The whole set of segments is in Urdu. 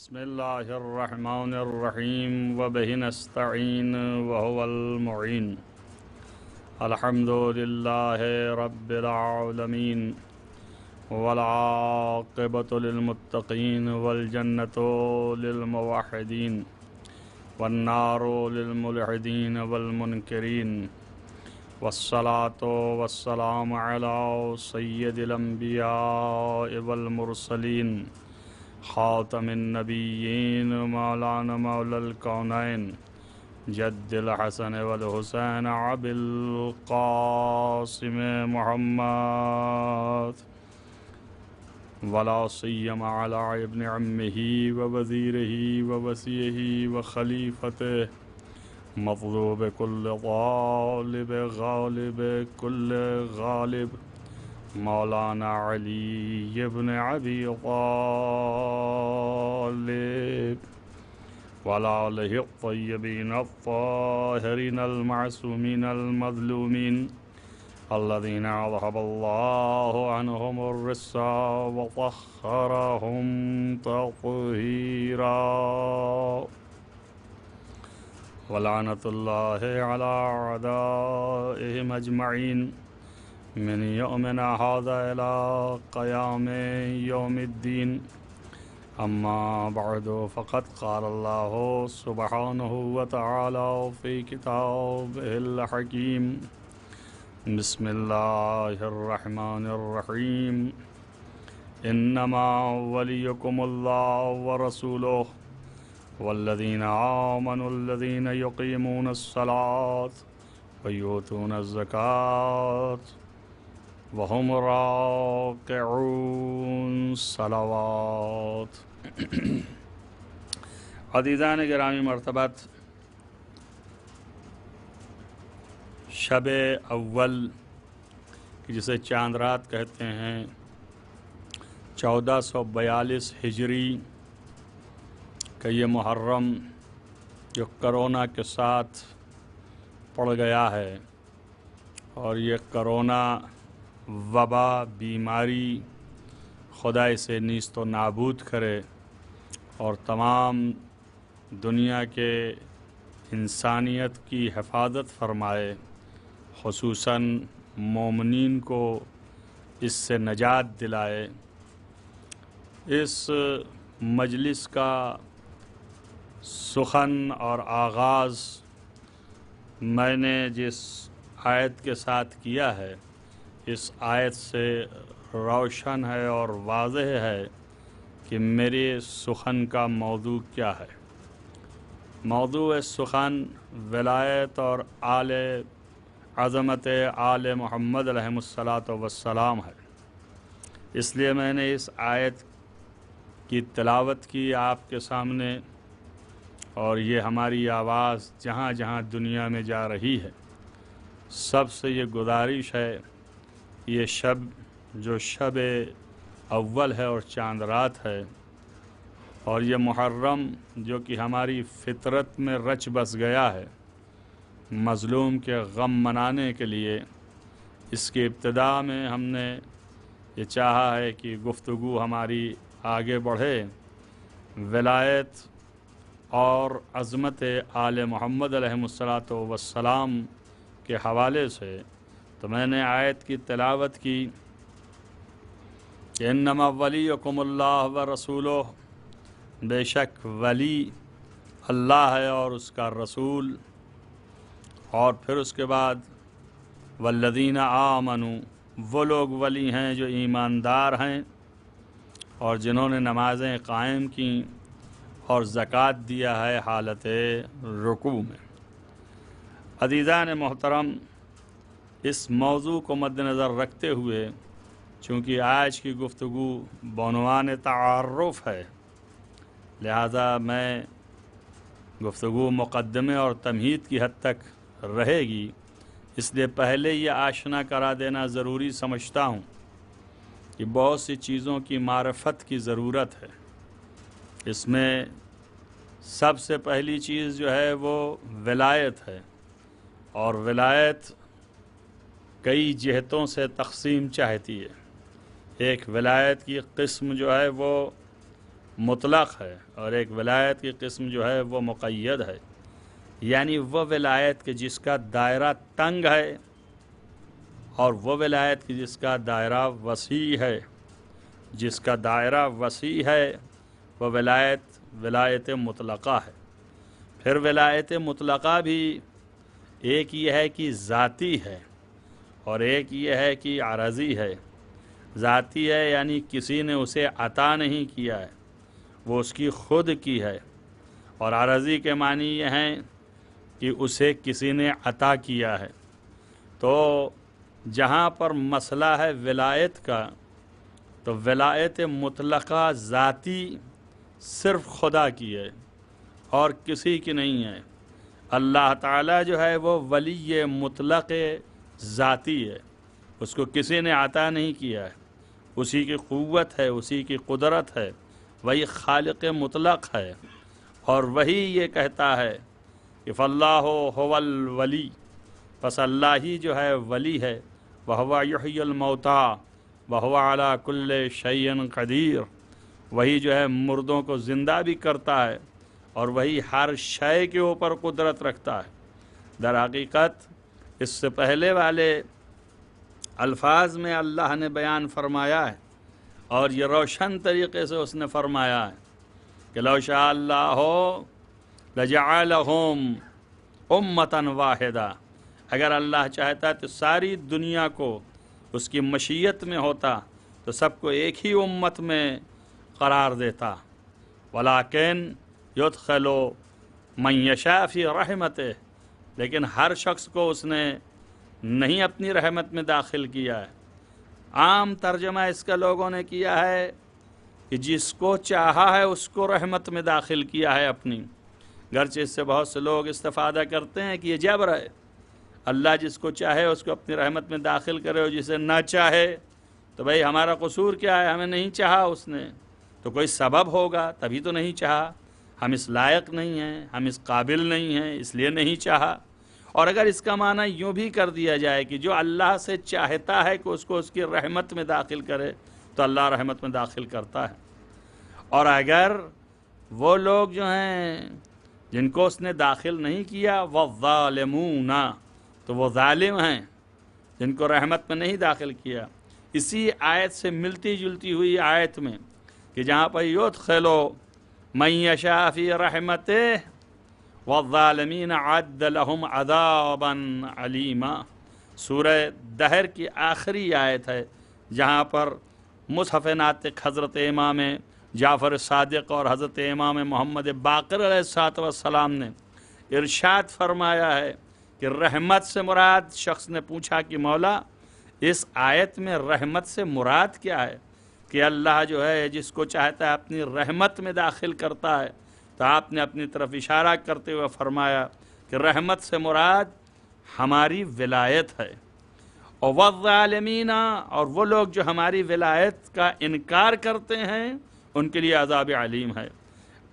بسم الله الرحمن الرحيم وبه نستعين وهو المعين. الحمد لله رب العالمين والعاقبة للمتقين والجنة للموحدين والنار للملحدين والمنكرين والصلاة والسلام على سيد الأنبياء والمرسلين خاتم النبيين مولانا مولى الكونين جد الحسن والحسين أبي القاسم محمد ولا سيما على ابن عمه ووزيره ووصيه وخليفته مطلوب كل طالب غالب كل غالب مولانا علي بن أبي طالب وعلى آله الطيبين الطاهرين المعصومين المظلومين الذين أذهب الله عنهم الرجس وطهرهم تطهيرا ولعنة الله على أعدائهم أجمعين من يومنا هذا إلى قيام يوم الدين. أما بعد فقد قال الله سبحانه وتعالى في كتابه الحكيم بسم الله الرحمن الرحيم إنما وليكم الله ورسوله والذين آمنوا الذين يقيمون الصلاة ويؤتون الزكاة وهم راكعون صلوات. عزیزان گرامی مرتبت، شب اول جسے چاند رات کہتے ہیں 1442 ہجری کا یہ محرم جو کرونا کے ساتھ پڑ گیا ہے، اور یہ کرونا وبا بیماری خدا اسے نیست و نابود کرے اور تمام دنیا کے انسانیت کی حفاظت فرمائے، خصوصاً مومنین کو اس سے نجات دلائے۔ اس مجلس کا سخن اور آغاز میں نے جس آیت کے ساتھ کیا ہے، اس آیت سے روشن ہے اور واضح ہے کہ میرے سخن کا موضوع کیا ہے۔ موضوع سخن ولایت اور آل عظمت آل محمد علیہ السلام ہے۔ اس لیے میں نے اس آیت کی تلاوت کی آپ کے سامنے، اور یہ ہماری آواز جہاں جہاں دنیا میں جا رہی ہے، سب سے یہ گزارش ہے، یہ شب جو شب اول ہے اور چاند رات ہے، اور یہ محرم جو کہ ہماری فطرت میں رچ بس گیا ہے، مظلوم کے غم منانے کے لیے، اس کی ابتدا میں ہم نے یہ چاہا ہے کہ گفتگو ہماری آگے بڑھے ولایت اور عظمت آل محمد علیہ السلام کے حوالے سے۔ تو میں نے آیت کی تلاوت کی کہ انما ولیکم اللہ ورسولہ، بے شک ولی اللہ ہے اور اس کا رسول، اور پھر اس کے بعد والذین آمنوا، وہ لوگ ولی ہیں جو ایماندار ہیں اور جنہوں نے نمازیں قائم کیں اور زکوٰۃ دیا ہے حالت رکوع میں۔ عزیزان محترم، اس موضوع کو مد نظر رکھتے ہوئے، چونکہ آج کی گفتگو بعنوان تعارف ہے، لہذا میں گفتگو مقدمے اور تمہید کی حد تک رہے گی، اس لیے پہلے یہ آشنا کرا دینا ضروری سمجھتا ہوں کہ بہت سی چیزوں کی معرفت کی ضرورت ہے۔ اس میں سب سے پہلی چیز جو ہے وہ ولایت ہے، اور ولایت کئی جہتوں سے تقسیم چاہتی ہے۔ ایک ولایت کی قسم جو ہے وہ مطلق ہے اور ایک ولایت کی قسم جو ہے وہ مقید ہے، یعنی وہ ولایت کہ جس کا دائرہ تنگ ہے اور وہ ولایت کہ جس کا دائرہ وسیع ہے۔ جس کا دائرہ وسیع ہے وہ ولایت مطلقہ ہے۔ پھر ولایت مطلقہ بھی ایک یہ ہے کہ ذاتی ہے اور ایک یہ ہے کہ عرضی ہے۔ ذاتی ہے یعنی کسی نے اسے عطا نہیں کیا ہے، وہ اس کی خود کی ہے، اور عرضی کے معنی یہ ہیں کہ اسے کسی نے عطا کیا ہے۔ تو جہاں پر مسئلہ ہے ولایت کا، تو ولایت مطلقہ ذاتی صرف خدا کی ہے اور کسی کی نہیں ہے۔ اللہ تعالیٰ جو ہے وہ ولی مطلق ذاتی ہے، اس کو کسی نے عطا نہیں کیا ہے، اسی کی قوت ہے، اسی کی قدرت ہے، وہی خالق مطلق ہے، اور وہی یہ کہتا ہے کہ فاللہ هو الولی، پس اللہ ہی جو ہے ولی ہے، وہو یحیی الموتیٰ وہو علی کل شیء قدیر، وہی جو ہے مردوں کو زندہ بھی کرتا ہے اور وہی ہر شے کے اوپر قدرت رکھتا ہے۔ در حقیقت اس سے پہلے والے الفاظ میں اللہ نے بیان فرمایا ہے اور یہ روشن طریقے سے اس نے فرمایا ہے کہ لو شاء اللہ لجعلہم امۃ واحدہ، اگر اللہ چاہتا تو ساری دنیا کو اس کی مشیت میں ہوتا تو سب کو ایک ہی امت میں قرار دیتا، ولیکن یدخل من یشاء فی رحمتہ، لیکن ہر شخص کو اس نے نہیں اپنی رحمت میں داخل کیا ہے۔ عام ترجمہ اس کا لوگوں نے کیا ہے کہ جس کو چاہا ہے اس کو رحمت میں داخل کیا ہے اپنی، گرچہ اس سے بہت سے لوگ استفادہ کرتے ہیں کہ یہ جبر ہے، اللہ جس کو چاہے اس کو اپنی رحمت میں داخل کرے اور جسے نہ چاہے تو بھائی ہمارا قصور کیا ہے، ہمیں نہیں چاہا اس نے تو کوئی سبب ہوگا تبھی تو نہیں چاہا، ہم اس لائق نہیں ہیں، ہم اس قابل نہیں ہیں اس لیے نہیں چاہا۔ اور اگر اس کا معنی یوں بھی کر دیا جائے کہ جو اللہ سے چاہتا ہے کہ اس کو اس کی رحمت میں داخل کرے تو اللہ رحمت میں داخل کرتا ہے، اور اگر وہ لوگ جو ہیں جن کو اس نے داخل نہیں کیا والظالمون، تو وہ ظالم ہیں جن کو رحمت میں نہیں داخل کیا۔ اسی آیت سے ملتی جلتی ہوئی آیت میں کہ جہاں پر یدخل من یشاء فی رحمتہ والظالمین اعد لہم عذابا علیما، سورہ دہر کی آخری آیت ہے جہاں پر مصحف ناطق حضرت امام جعفر صادق اور حضرت امام محمد باقر علیہ السلام نے ارشاد فرمایا ہے کہ رحمت سے مراد، شخص نے پوچھا کہ مولا اس آیت میں رحمت سے مراد کیا ہے؟ کہ اللہ جو ہے جس کو چاہتا ہے اپنی رحمت میں داخل کرتا ہے، تو آپ نے اپنی طرف اشارہ کرتے ہوئے فرمایا کہ رحمت سے مراد ہماری ولایت ہے، اور والظالمین، اور وہ لوگ جو ہماری ولایت کا انکار کرتے ہیں ان کے لیے عذاب علیم ہے،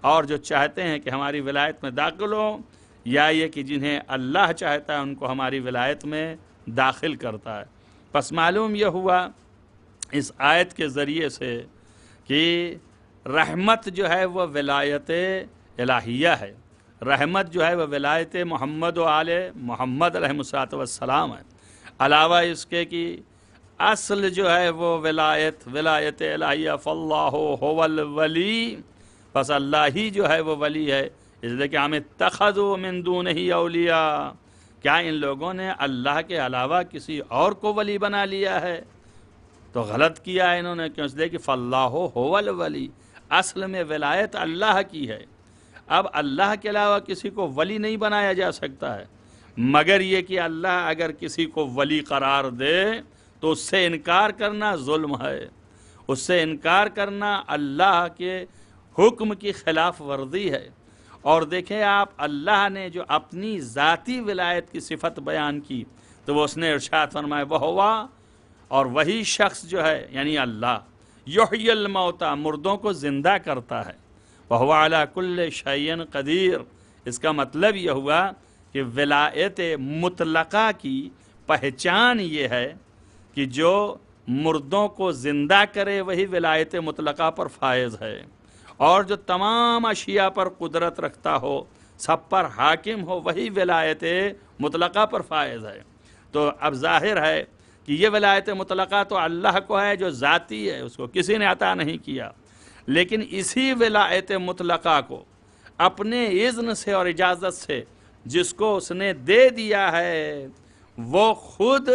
اور جو چاہتے ہیں کہ ہماری ولایت میں داخل ہو، یا یہ کہ جنہیں اللہ چاہتا ہے ان کو ہماری ولایت میں داخل کرتا ہے۔ پس معلوم یہ ہوا اس آیت کے ذریعے سے کہ رحمت جو ہے وہ ولایت الہیہ ہے، رحمت جو ہے وہ ولایت محمد و آل محمد علیہ السلام ہے، علاوہ اس کے کہ اصل جو ہے وہ ولایت الہیہ، فاللہ هو الولی، پس اللہ ہی جو ہے وہ ولی ہے۔ اس لیے کہ ہم اتخذوا من دونہ اولیاء، کیا ان لوگوں نے اللہ کے علاوہ کسی اور کو ولی بنا لیا ہے؟ تو غلط کیا ہے انہوں نے، کیوں؟ اس لیے کہ فاللہ هو الولی، اصل میں ولایت اللہ کی ہے۔ اب اللہ کے علاوہ کسی کو ولی نہیں بنایا جا سکتا ہے، مگر یہ کہ اللہ اگر کسی کو ولی قرار دے تو اس سے انکار کرنا ظلم ہے، اس سے انکار کرنا اللہ کے حکم کی خلاف ورزی ہے۔ اور دیکھیں آپ، اللہ نے جو اپنی ذاتی ولایت کی صفت بیان کی تو وہ اس نے ارشاد فرمایا وہوا، اور وہی شخص جو ہے یعنی اللہ، یحیی الموتیٰ، مردوں کو زندہ کرتا ہے، وہو علی کل شیء قدیر۔ اس کا مطلب یہ ہوا کہ ولایت مطلقہ کی پہچان یہ ہے کہ جو مردوں کو زندہ کرے وہی ولایت مطلقہ پر فائز ہے، اور جو تمام اشیاء پر قدرت رکھتا ہو، سب پر حاکم ہو، وہی ولایت مطلقہ پر فائز ہے۔ تو اب ظاہر ہے کہ یہ ولایت مطلقہ تو اللہ کو ہے جو ذاتی ہے، اس کو کسی نے عطا نہیں کیا، لیکن اسی ولایت مطلقہ کو اپنے اذن سے اور اجازت سے جس کو اس نے دے دیا ہے، وہ خود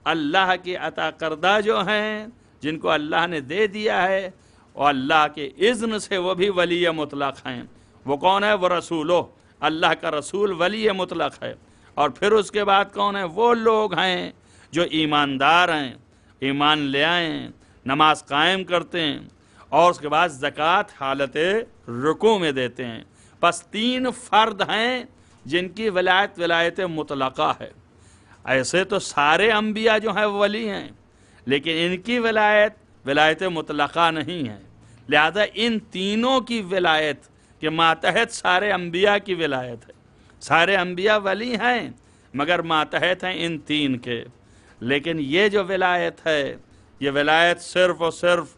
اللہ کی عطا کردہ جو ہیں، جن کو اللہ نے دے دیا ہے اور اللہ کے اذن سے وہ بھی ولی مطلق ہیں۔ وہ کون ہے؟ وہ رسولو، اللہ کا رسول ولی مطلق ہے۔ اور پھر اس کے بعد کون ہے؟ وہ لوگ ہیں جو ایماندار ہیں، ایمان لے آئیں، نماز قائم کرتے ہیں، اور اس کے بعد زکوٰۃ حالت رکوع میں دیتے ہیں۔ پس 3 فرد ہیں جن کی ولایت مطلقہ ہے۔ ایسے تو سارے انبیاء جو ہیں وہ ولی ہیں، لیکن ان کی ولایت مطلقہ نہیں ہے، لہذا ان تینوں کی ولایت کے ماتحت سارے انبیاء کی ولایت ہے۔ سارے انبیاء ولی ہیں مگر ماتحت ہیں ان 3 کے، لیکن یہ جو ولایت ہے، یہ ولایت صرف اور صرف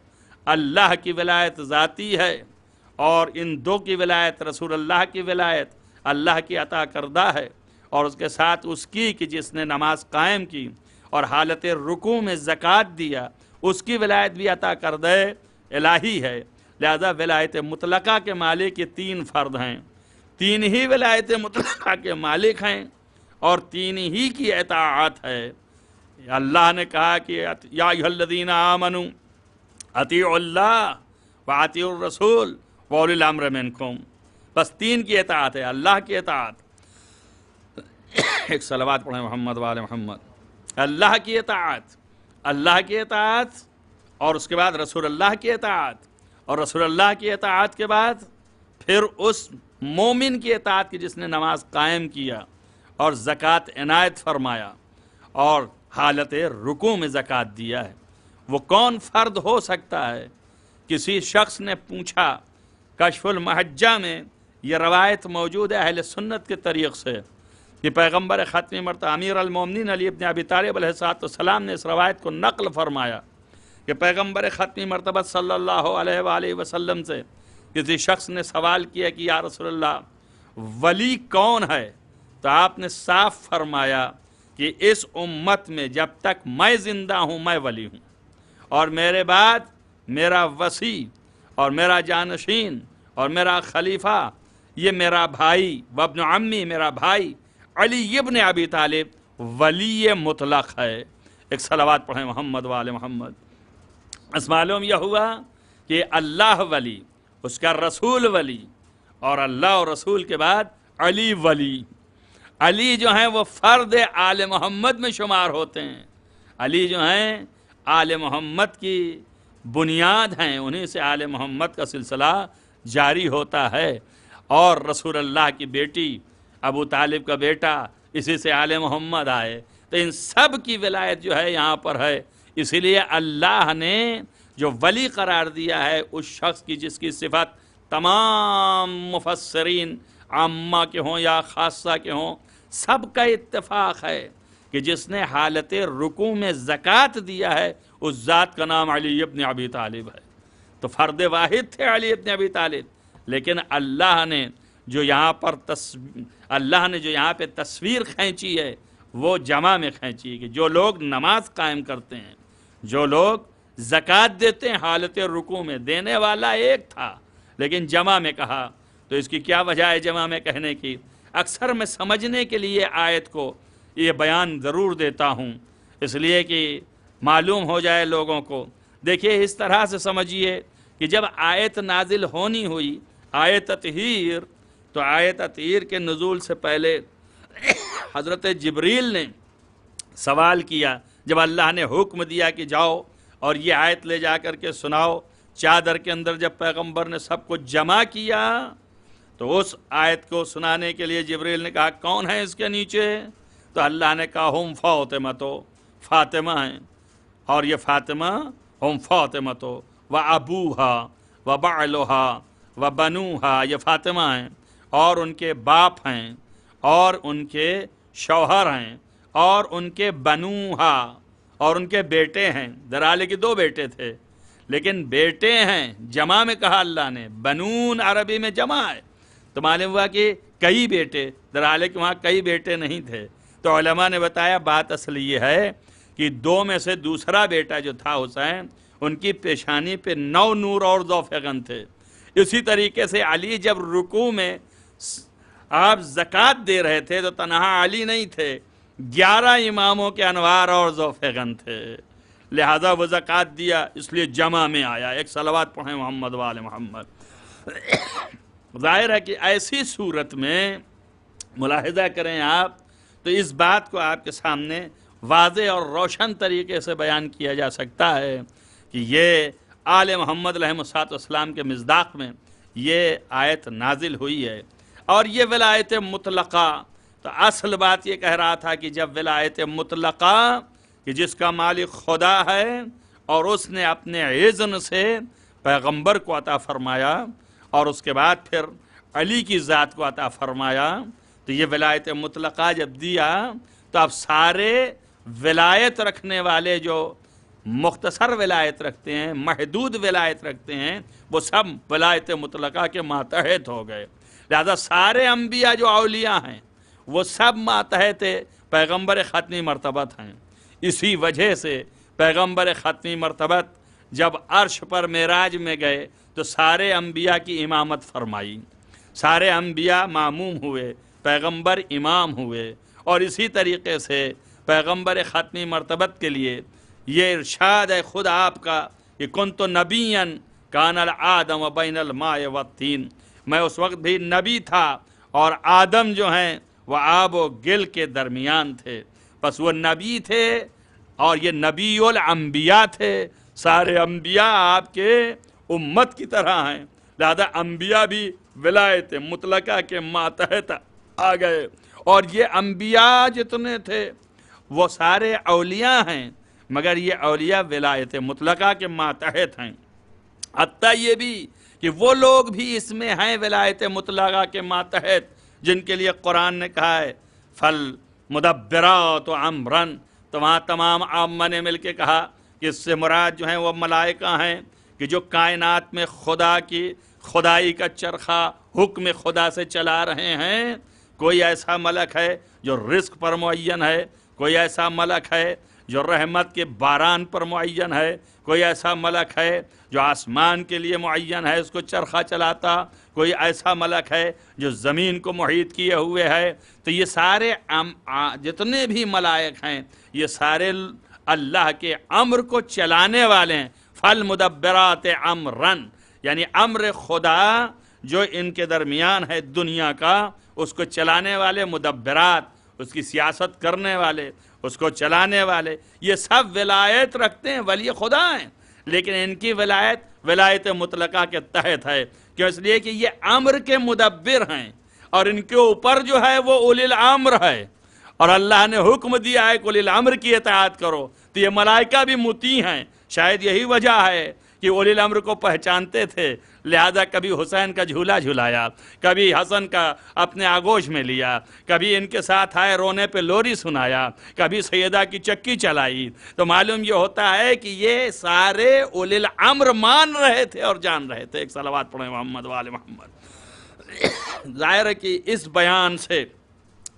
اللہ کی ولایت ذاتی ہے، اور ان 2 کی ولایت رسول اللہ کی ولایت اللہ کی عطا کردہ ہے، اور اس کے ساتھ اس کی کہ جس نے نماز قائم کی اور حالت رکوع میں زکوٰۃ دیا، اس کی ولایت بھی عطا کردہ الہی ہے۔ لہذا ولایت مطلقہ کے مالک یہ 3 فرد ہیں، 3 ہی ولایت مطلقہ کے مالک ہیں، اور 3 ہی کی اطاعت ہے۔ اللہ نے کہا کہ یا ایھا الذین آمنوا اطیعوا اللہ واطیعوا الرسول واولی الامر منکم۔ بس 3 کی اطاعت ہے، اللہ کی اطاعت۔ ایک صلوات پڑھیں محمد وآل محمد۔ اللہ کی اطاعت، اللہ کی اطاعت، اور اس کے بعد رسول اللہ کی اطاعت، اور رسول اللہ کی اطاعت کے بعد پھر اس مومن کی اطاعت کی جس نے نماز قائم کیا اور زکوٰۃ عنایت فرمایا اور حالت رکوع میں زکوٰۃ دیا ہے۔ وہ کون فرد ہو سکتا ہے؟ کسی شخص نے پوچھا، کشف المحجہ میں یہ روایت موجود ہے اہل سنت کے طریق سے کہ پیغمبر ختمی مرتبہ امیر المومنین علی ابن ابی طالب علیہ السلام نے اس روایت کو نقل فرمایا کہ پیغمبر ختمی مرتبہ صلی اللہ علیہ وآلہ وسلم سے کسی شخص نے سوال کیا کہ یا رسول اللہ ولی کون ہے؟ تو آپ نے صاف فرمایا کہ اس امت میں جب تک میں زندہ ہوں میں ولی ہوں، اور میرے بعد میرا وصی اور میرا جانشین اور میرا خلیفہ یہ میرا بھائی وابن عمی، میرا بھائی علی ابن ابی طالب ولی مطلق ہے۔ ایک صلوات پڑھیں محمد وآل محمد۔ اس معلوم یہ ہوا کہ اللہ ولی، اس کا رسول ولی، اور اللہ اور رسول کے بعد علی ولی۔ علی جو ہیں وہ فرد آل محمد میں شمار ہوتے ہیں، علی جو ہیں آل محمد کی بنیاد ہیں، انہیں سے آل محمد کا سلسلہ جاری ہوتا ہے، اور رسول اللہ کی بیٹی ابو طالب کا بیٹا اسی سے آل محمد آئے۔ تو ان سب کی ولایت جو ہے یہاں پر ہے، اسی لیے اللہ نے جو ولی قرار دیا ہے اس شخص کی جس کی صفت تمام مفسرین عامہ کے ہوں یا خاصہ کے ہوں سب کا اتفاق ہے کہ جس نے حالت رکوع میں زکوٰۃ دیا ہے اس ذات کا نام علی ابن ابی طالب ہے۔ تو فرد واحد تھے علی ابن ابی طالب، لیکن اللہ نے جو یہاں پہ تصویر کھینچی ہے وہ جمع میں کھینچی ہے کہ جو لوگ نماز قائم کرتے ہیں، جو لوگ زکوٰۃ دیتے ہیں حالت رکوع میں، دینے والا ایک تھا لیکن جمع میں کہا۔ تو اس کی کیا وجہ ہے جمع میں کہنے کی؟ اکثر میں سمجھنے کے لیے آیت کو یہ بیان ضرور دیتا ہوں، اس لیے کہ معلوم ہو جائے لوگوں کو۔ دیکھیے اس طرح سے سمجھیے کہ جب آیت نازل ہونی ہوئی آیت تطہیر، تو آیت تطہیر کے نزول سے پہلے حضرت جبریل نے سوال کیا، جب اللہ نے حکم دیا کہ جاؤ اور یہ آیت لے جا کر کے سناؤ، چادر کے اندر جب پیغمبر نے سب کو جمع کیا تو اس آیت کو سنانے کے لیے جبریل نے کہا کون ہے اس کے نیچے؟ تو اللہ نے کہا ہم فاطمہ، تو فاطمہ ہیں، اور یہ فاطمہ ہم فاطمہ تو و ابوہا و بعلہا و بنوہا، یہ فاطمہ ہیں اور ان کے باپ ہیں اور ان کے شوہر ہیں اور ان کے بنوہا اور ان کے بیٹے ہیں۔ درالے کے 2 بیٹے تھے، لیکن بیٹے ہیں، جمع میں کہا اللہ نے، بنون عربی میں جمع ہے، تو معلوم ہوا کہ کئی بیٹے، درحالے کہ وہاں کئی بیٹے نہیں تھے۔ تو علماء نے بتایا بات اصل یہ ہے کہ 2 میں سے دوسرا بیٹا جو تھا حسین، ان کی پیشانی پہ 9 نور اور ذوفغن تھے۔ اسی طریقے سے علی جب رکوع میں آپ زکوٰۃ دے رہے تھے تو تنہا علی نہیں تھے، 11 اماموں کے انوار اور ذوفغن تھے، لہذا وہ زکوٰۃ دیا، اس لیے جمع میں آیا۔ ایک صلوات پڑھیں محمد وآل محمد۔ ظاہر ہے کہ ایسی صورت میں ملاحظہ کریں آپ، تو اس بات کو آپ کے سامنے واضح اور روشن طریقے سے بیان کیا جا سکتا ہے کہ یہ آل محمد علیہ السلام کے مصداق میں یہ آیت نازل ہوئی ہے۔ اور یہ ولایت مطلقہ، تو اصل بات یہ کہہ رہا تھا کہ جب ولایت مطلقہ کہ جس کا مالک خدا ہے اور اس نے اپنے اذن سے پیغمبر کو عطا فرمایا اور اس کے بعد پھر علی کی ذات کو عطا فرمایا، تو یہ ولایت مطلقہ جب دیا تو اب سارے ولایت رکھنے والے جو مختصر ولایت رکھتے ہیں، محدود ولایت رکھتے ہیں، وہ سب ولایت مطلقہ کے ماتحت ہو گئے۔ لہذا سارے انبیاء جو اولیاء ہیں وہ سب ماتحت پیغمبر ختمی مرتبت ہیں۔ اسی وجہ سے پیغمبر ختمی مرتبت جب عرش پر معراج میں گئے تو سارے انبیاء کی امامت فرمائی، سارے انبیاء ماموم ہوئے، پیغمبر امام ہوئے۔ اور اسی طریقے سے پیغمبر ختمی مرتبت کے لیے یہ ارشاد ہے خود آپ کا کہ کنت نبیًا کان الآدم بین الماء والطین، میں اس وقت بھی نبی تھا اور آدم جو ہیں وہ آب و گل کے درمیان تھے۔ بس وہ نبی تھے اور یہ نبی الانبیاء تھے، سارے انبیاء آپ کے امت کی طرح ہیں، لہذا انبیاء بھی ولایت مطلقہ کے ماتحت آ گئے۔ اور یہ انبیاء جتنے تھے وہ سارے اولیاء ہیں، مگر یہ اولیاء ولایت مطلقہ کے ماتحت ہیں۔ حتیٰ یہ بھی کہ وہ لوگ بھی اس میں ہیں ولایت مطلقہ کے ماتحت جن کے لیے قرآن نے کہا ہے فل مدبرات امرن، تو وہاں تمام عامہ نے مل کے کہا کہ اس سے مراد جو ہیں وہ ملائکہ ہیں کہ جو کائنات میں خدا کی خدائی کا چرخہ حکم خدا سے چلا رہے ہیں۔ کوئی ایسا ملک ہے جو رزق پر معین ہے، کوئی ایسا ملک ہے جو رحمت کے باران پر معین ہے، کوئی ایسا ملک ہے جو آسمان کے لیے معین ہے، اس کو چرخہ چلاتا، کوئی ایسا ملک ہے جو زمین کو محیط کیے ہوئے ہے۔ تو یہ سارے جتنے بھی ملائک ہیں یہ سارے اللہ کے امر کو چلانے والے ہیں۔ فالمدبرات امرن، یعنی امر خدا جو ان کے درمیان ہے دنیا کا، اس کو چلانے والے مدبرات، اس کی سیاست کرنے والے، اس کو چلانے والے، یہ سب ولایت رکھتے ہیں، ولی خدا ہیں، لیکن ان کی ولایت مطلقہ کے تحت ہے، کیوں؟ اس لیے کہ یہ امر کے مدبر ہیں اور ان کے اوپر جو ہے وہ اولی الامر ہے، اور اللہ نے حکم دیا ہے کہ اولی الامر کی اطاعت کرو، تو یہ ملائکہ بھی مطیع ہیں۔ شاید یہی وجہ ہے کہ اولی الامر کو پہچانتے تھے، لہذا کبھی حسین کا جھولا جھلایا، کبھی حسن کا اپنے آغوش میں لیا، کبھی ان کے ساتھ آئے رونے پہ لوری سنایا، کبھی سیدہ کی چکی چلائی۔ تو معلوم یہ ہوتا ہے کہ یہ سارے اولی الامر مان رہے تھے اور جان رہے تھے۔ ایک صلوات پڑھیں محمد وآل محمد۔ ظاہر ہے کہ اس بیان سے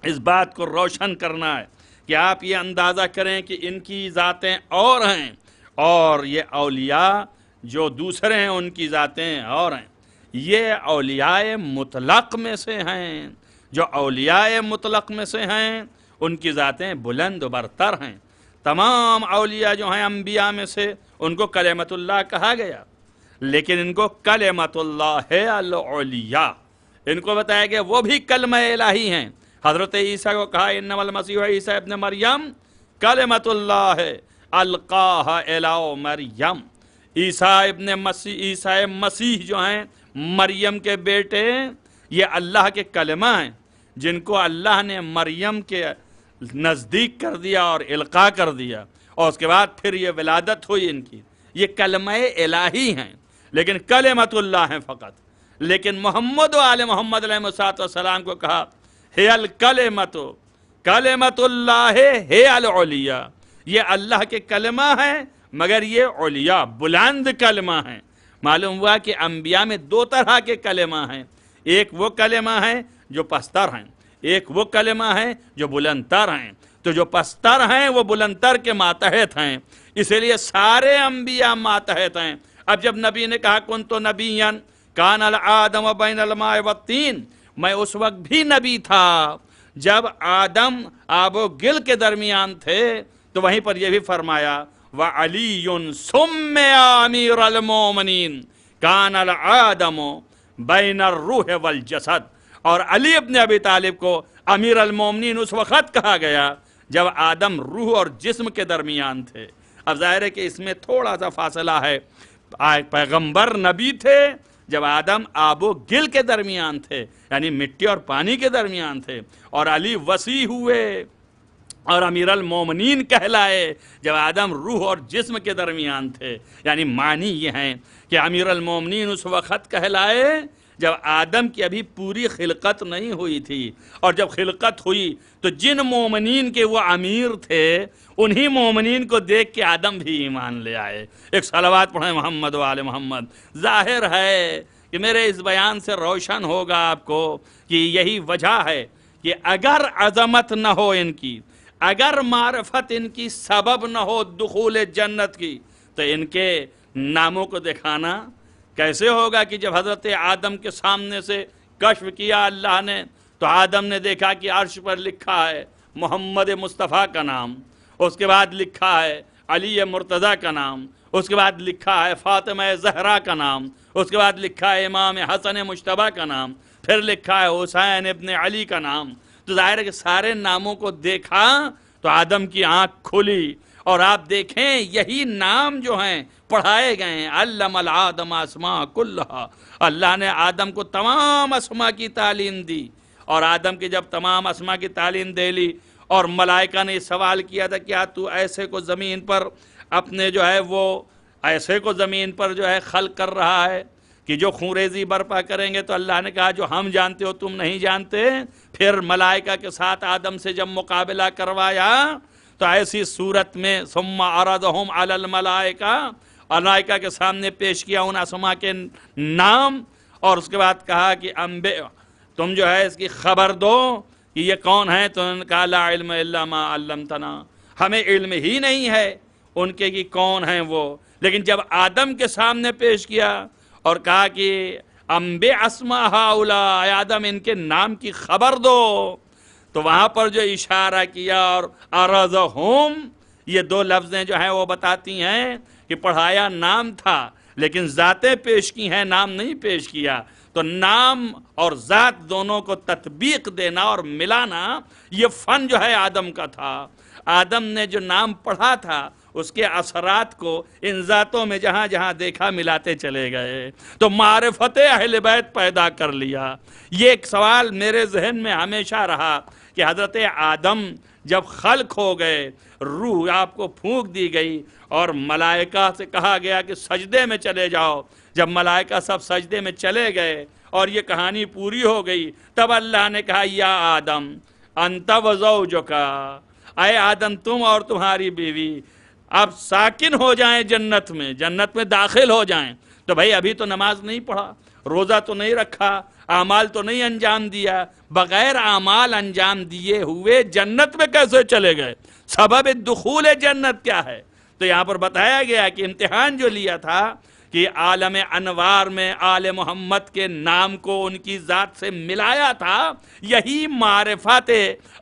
اس بات کو روشن کرنا ہے کہ آپ یہ اندازہ کریں کہ ان کی ذاتیں اور ہیں اور یہ اولیاء جو دوسرے ہیں ان کی ذاتیں اور ہیں۔ یہ اولیاء مطلق میں سے ہیں، جو اولیاء مطلق میں سے ہیں ان کی ذاتیں بلند و برتر ہیں۔ تمام اولیاء جو ہیں انبیاء میں سے ان کو کلمۃ اللہ کہا گیا، لیکن ان کو کلمۃ اللہ العلیٰ، ان کو بتایا گیا وہ بھی کلمہ الہی ہیں۔ حضرت عیسیٰ کو کہا انما المسیح عیسیٰ ابن مریم کلمۃ اللہ القاہ الی مریم۔ عیسیٰ مسیح جو ہیں مریم کے بیٹے، یہ اللہ کے کلمہ ہیں جن کو اللہ نے مریم کے نزدیک کر دیا اور القاء کر دیا، اور اس کے بعد پھر یہ ولادت ہوئی ان کی۔ یہ کلمہ الہی ہیں لیکن کلمۃ اللہ ہیں فقط۔ لیکن محمد و آل محمد علیہ السلام کو کہا ہے الکلمۃ کلمۃ اللہ ہے العلیٰ، یہ اللہ کے کلمہ ہیں مگر یہ علیا بلند کلمہ ہیں۔ معلوم ہوا کہ انبیاء میں دو طرح کے کلمہ ہیں، ایک وہ کلمہ ہیں جو پستر ہیں، ایک وہ کلمہ ہیں جو بلندتر ہیں۔ تو جو پستر ہیں وہ بلندتر کے ماتحت ہیں، اسی لیے سارے انبیاء ماتحت ہیں۔ اب جب نبی نے کہا کنت نبیًا کان الآدم بین الماء والطین، میں اس وقت بھی نبی تھا جب آدم آب و گل کے درمیان تھے، تو وہیں پر یہ بھی فرمایا وَعَلِيٌّ سُمِّيَ أَمِيرَ الْمُؤْمِنِينَ كَانَ الْآدَمُ بَيْنَ الرُّوحِ وَالْجَسَدِ، اور علی ابن ابی طالب کو امیر المومنین اس وقت کہا گیا جب آدم روح اور جسم کے درمیان تھے۔ اب ظاہر ہے کہ اس میں تھوڑا سا فاصلہ ہے، پیغمبر نبی تھے جب آدم آب و گل کے درمیان تھے، یعنی مٹی اور پانی کے درمیان تھے، اور علی وسیع ہوئے اور امیر المومنین کہلائے جب آدم روح اور جسم کے درمیان تھے۔ یعنی معنی یہ ہیں کہ امیر المومنین اس وقت کہلائے جب آدم کی ابھی پوری خلقت نہیں ہوئی تھی، اور جب خلقت ہوئی تو جن مومنین کے وہ امیر تھے انہی مومنین کو دیکھ کے آدم بھی ایمان لے آئے۔ ایک صلوات پڑھیں محمد و آل محمد۔ ظاہر ہے کہ میرے اس بیان سے روشن ہوگا آپ کو کہ یہی وجہ ہے کہ اگر عظمت نہ ہو ان کی، اگر معرفت ان کی سبب نہ ہو دخول جنت کی، تو ان کے ناموں کو دکھانا کیسے ہوگا؟ کہ جب حضرت آدم کے سامنے سے کشف کیا اللہ نے، تو آدم نے دیکھا کہ عرش پر لکھا ہے محمد مصطفیٰ کا نام، اس کے بعد لکھا ہے علی مرتضیٰ کا نام، اس کے بعد لکھا ہے فاطمہ زہرا کا نام، اس کے بعد لکھا ہے امام حسن مجتبیٰ کا نام، پھر لکھا ہے حسین ابن علی کا نام۔ تو ظاہر ہے کہ سارے ناموں کو دیکھا تو آدم کی آنکھ کھلی، اور آپ دیکھیں یہی نام جو ہیں پڑھائے گئے ہیں۔ علم الآدم اسماء کلھا، اللہ نے آدم کو تمام اسماء کی تعلیم دی، اور آدم کی جب تمام اسماء کی تعلیم دے لی، اور ملائکہ نے سوال کیا تھا کیا تو ایسے کو زمین پر اپنے جو ہے وہ ایسے کو زمین پر جو ہے خلق کر رہا ہے کہ جو خونریزی برپا کریں گے؟ تو اللہ نے کہا جو ہم جانتے ہو تم نہیں جانتے۔ پھر ملائکہ کے ساتھ آدم سے جب مقابلہ کروایا تو ایسی صورت میں ثم عرضہم علی الملائکہ، ملائکہ کے سامنے پیش کیا ان اسماء کے نام، اور اس کے بعد کہا کہ تم جو ہے اس کی خبر دو کہ یہ کون ہے؟ تو انہوں نے کہا لا علم الا ما علمتنا، ہمیں علم ہی نہیں ہے ان کے کہ کون ہیں وہ۔ لیکن جب آدم کے سامنے پیش کیا اور کہا کہ انبئ اسماء ہؤلاء، آدم ان کے نام کی خبر دو، تو وہاں پر جو اشارہ کیا اور عرضہم، یہ دو لفظیں جو ہیں وہ بتاتی ہیں کہ پڑھایا نام تھا لیکن ذاتیں پیش کی ہیں، نام نہیں پیش کیا۔ تو نام اور ذات دونوں کو تطبیق دینا اور ملانا یہ فن جو ہے آدم کا تھا۔ آدم نے جو نام پڑھا تھا اس کے اثرات کو ان ذاتوں میں جہاں جہاں دیکھا ملاتے چلے گئے، تو معرفت اہل بیت پیدا کر لیا۔ یہ ایک سوال میرے ذہن میں ہمیشہ رہا کہ حضرت آدم جب خلق ہو گئے، روح آپ کو پھونک دی گئی اور ملائکہ سے کہا گیا کہ سجدے میں چلے جاؤ، جب ملائکہ سب سجدے میں چلے گئے اور یہ کہانی پوری ہو گئی، تب اللہ نے کہا یا آدم انت و زوجک، اے آدم تم اور تمہاری بیوی اب ساکن ہو جائیں جنت میں داخل ہو جائیں۔ تو بھائی ابھی تو نماز نہیں پڑھا، روزہ تو نہیں رکھا، اعمال تو نہیں انجام دیا، بغیر اعمال انجام دیے ہوئے جنت میں کیسے چلے گئے؟ سبب دخول جنت کیا ہے؟ تو یہاں پر بتایا گیا کہ امتحان جو لیا تھا کہ عالم انوار میں آل محمد کے نام کو ان کی ذات سے ملایا تھا، یہی معرفت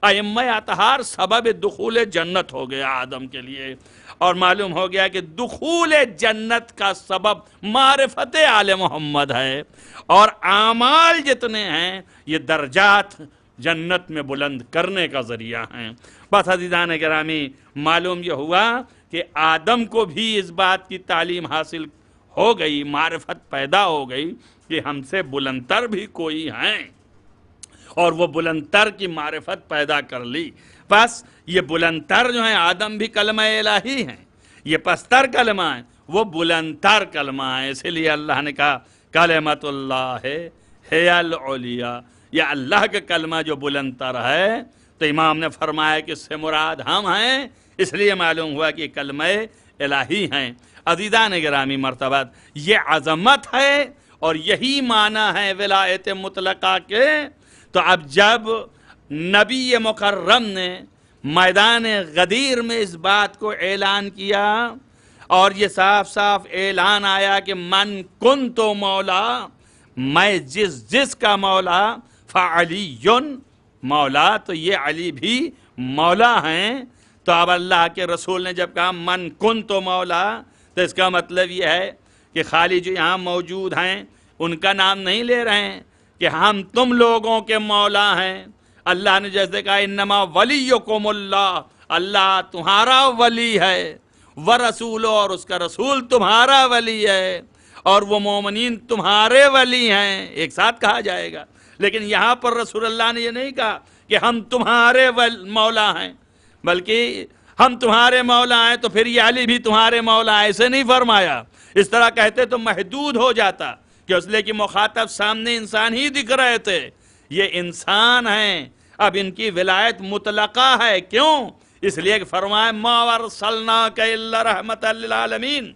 ائمہ اطہار سبب دخول جنت ہو گیا آدم کے لیے، اور معلوم ہو گیا کہ دخول جنت کا سبب معرفت آل محمد ہے، اور اعمال جتنے ہیں یہ درجات جنت میں بلند کرنے کا ذریعہ ہیں۔ بس عزیزان گرامی، معلوم یہ ہوا کہ آدم کو بھی اس بات کی تعلیم حاصل ہو گئی، معرفت پیدا ہو گئی کہ ہم سے بلندتر بھی کوئی ہیں، اور وہ بلندتر کی معرفت پیدا کر لی۔ بس یہ بلندتر جو ہیں آدم بھی کلمہ الہی ہیں، یہ پستر کلمہ ہیں، وہ بلندتر کلمہ ہیں۔ اسی لیے اللہ نے کہا کلمۃ اللہ ہے العلیٰ، یہ اللہ کا کلمہ جو بلندتر ہے۔ تو امام نے فرمایا کہ اس سے مراد ہم ہیں، اس لیے معلوم ہوا کہ کلمہ الہی ہیں۔ عزیزان گرامی مرتبت، یہ عظمت ہے اور یہی معنی ہے ولایت مطلقہ کے۔ تو اب جب نبی مکرم نے میدان غدیر میں اس بات کو اعلان کیا اور یہ صاف صاف اعلان آیا کہ من کنت مولا، میں جس کا مولا، فعلی مولا، تو یہ علی بھی مولا ہیں۔ تو اب اللہ کے رسول نے جب کہا من کنت مولا، تو اس کا مطلب یہ ہے کہ خالی جو یہاں موجود ہیں ان کا نام نہیں لے رہے ہیں کہ ہم تم لوگوں کے مولا ہیں۔ اللہ نے جیسے کہا انما ولیکم اللہ، اللہ تمہارا ولی ہے، ورسول، اور اس کا رسول تمہارا ولی ہے، اور وہ مومنین تمہارے ولی ہیں، ایک ساتھ کہا جائے گا۔ لیکن یہاں پر رسول اللہ نے یہ نہیں کہا کہ ہم تمہارے مولا ہیں، بلکہ ہم تمہارے مولا ہیں تو پھر یہ علی بھی تمہارے مولا، ایسے نہیں فرمایا۔ اس طرح کہتے تو محدود ہو جاتا، کہ اس لیے کہ مخاطب سامنے انسان ہی دکھ رہے تھے، یہ انسان ہیں، اب ان کی ولایت مطلقہ ہے۔ کیوں؟ اس لیے کہ فرمائے ما ارسلناک الا رحمت للعالمین،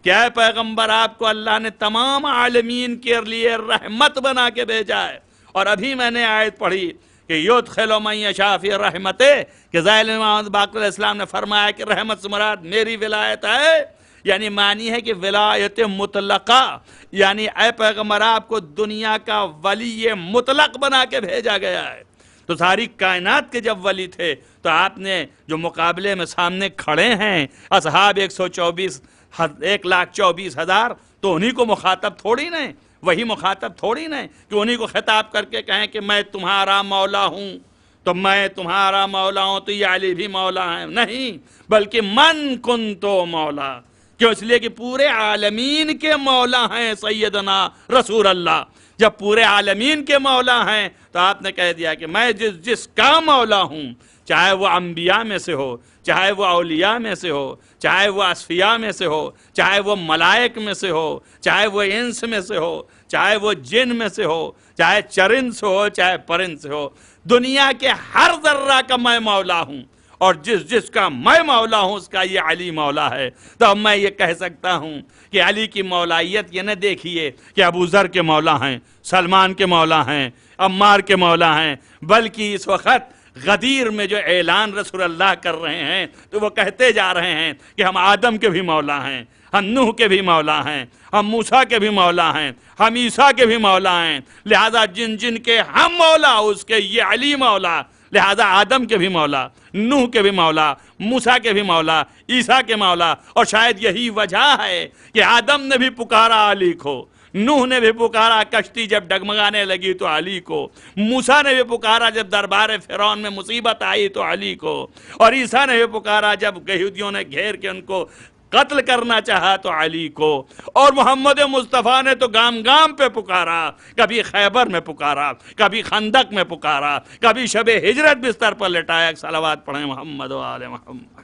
کہ اے پیغمبر آپ کو اللہ نے تمام عالمین کے لیے رحمت بنا کے بھیجا ہے۔ اور ابھی میں نے آیت پڑھی کہ یدخل من یشاء فی رحمتہ، کہ ظاہر محمد باقر علیہ السلام نے فرمایا کہ رحمت سے مراد میری ولایت ہے، یعنی معنی ہے کہ ولایت مطلقہ، یعنی اے پیغمبر آپ کو دنیا کا ولی مطلق بنا کے بھیجا گیا ہے۔ تو ساری کائنات کے جب ولی تھے تو آپ نے جو مقابلے میں سامنے کھڑے ہیں اصحاب 1,24,000، تو انہی کو مخاطب تھوڑی نہیں، وہی مخاطب تھوڑی نہیں کہ انہی کو خطاب کر کے کہیں کہ میں تمہارا مولا ہوں، تو میں تمہارا مولا ہوں تو یہ علی بھی مولا ہیں، نہیں، بلکہ من کنتو مولا، کیوں؟ اس لیے کہ پورے عالمین کے مولا ہیں سیدنا رسول اللہ۔ جب پورے عالمین کے مولا ہیں تو آپ نے کہہ دیا کہ میں جس کا مولا ہوں، چاہے وہ انبیاء میں سے ہو، چاہے وہ اولیاء میں سے ہو، چاہے وہ اصفیاء میں سے ہو، چاہے وہ ملائک میں سے ہو، چاہے وہ انس میں سے ہو، چاہے وہ جن میں سے ہو، چاہے چرند سے ہو، چاہے پرند سے ہو، دنیا کے ہر ذرہ کا میں مولا ہوں، اور جس کا میں مولا ہوں اس کا یہ علی مولا ہے۔ تو اب میں یہ کہہ سکتا ہوں کہ علی کی مولائیت یہ نہ دیکھیے کہ ابو ذر کے مولا ہیں، سلمان کے مولا ہیں، عمار کے مولا ہیں، بلکہ اس وقت غدیر میں جو اعلان رسول اللہ کر رہے ہیں تو وہ کہتے جا رہے ہیں کہ ہم آدم کے بھی مولا ہیں، ہم نوح کے بھی مولا ہیں، ہم موسیٰ کے بھی مولا ہیں، ہم عیسیٰ کے بھی مولا ہیں، لہذا جن کے ہم مولا اس کے یہ علی مولا، لہذا آدم کے بھی مولا، نوح کے بھی مولا، موسیٰ کے بھی مولا، عیسیٰ کے مولا۔ اور شاید یہی وجہ ہے کہ آدم نے بھی پکارا علی کو، نوح نے بھی پکارا کشتی جب ڈگمگانے لگی تو علی کو، موسیٰ نے بھی پکارا جب دربار فرعون میں مصیبت آئی تو علی کو، اور عیسیٰ نے بھی پکارا جب یہودیوں نے گھیر کے ان کو قتل کرنا چاہا تو علی کو، اور محمد مصطفیٰ نے تو گام گام پہ پکارا، کبھی خیبر میں پکارا، کبھی خندق میں پکارا، کبھی شب ہجرت بستر پر لٹایا، صلوات پڑھیں محمد و آل محمد۔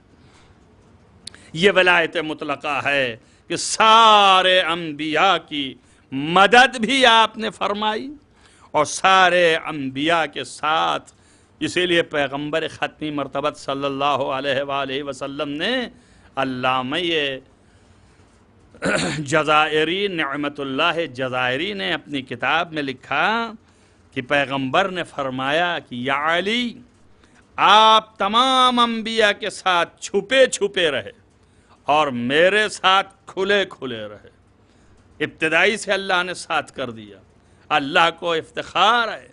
یہ ولایت مطلقہ ہے کہ سارے انبیاء کی مدد بھی آپ نے فرمائی، اور سارے انبیاء کے ساتھ، اسی لیے پیغمبر ختمی مرتبت صلی اللہ علیہ وآلہ وسلم نے علامہ جزائری نعمت اللہ جزائری نے اپنی کتاب میں لکھا کہ پیغمبر نے فرمایا کہ یا علی، آپ تمام انبیاء کے ساتھ چھپے چھپے رہے اور میرے ساتھ کھلے کھلے رہے۔ ابتدائی سے اللہ نے ساتھ کر دیا۔ اللہ کو افتخار ہے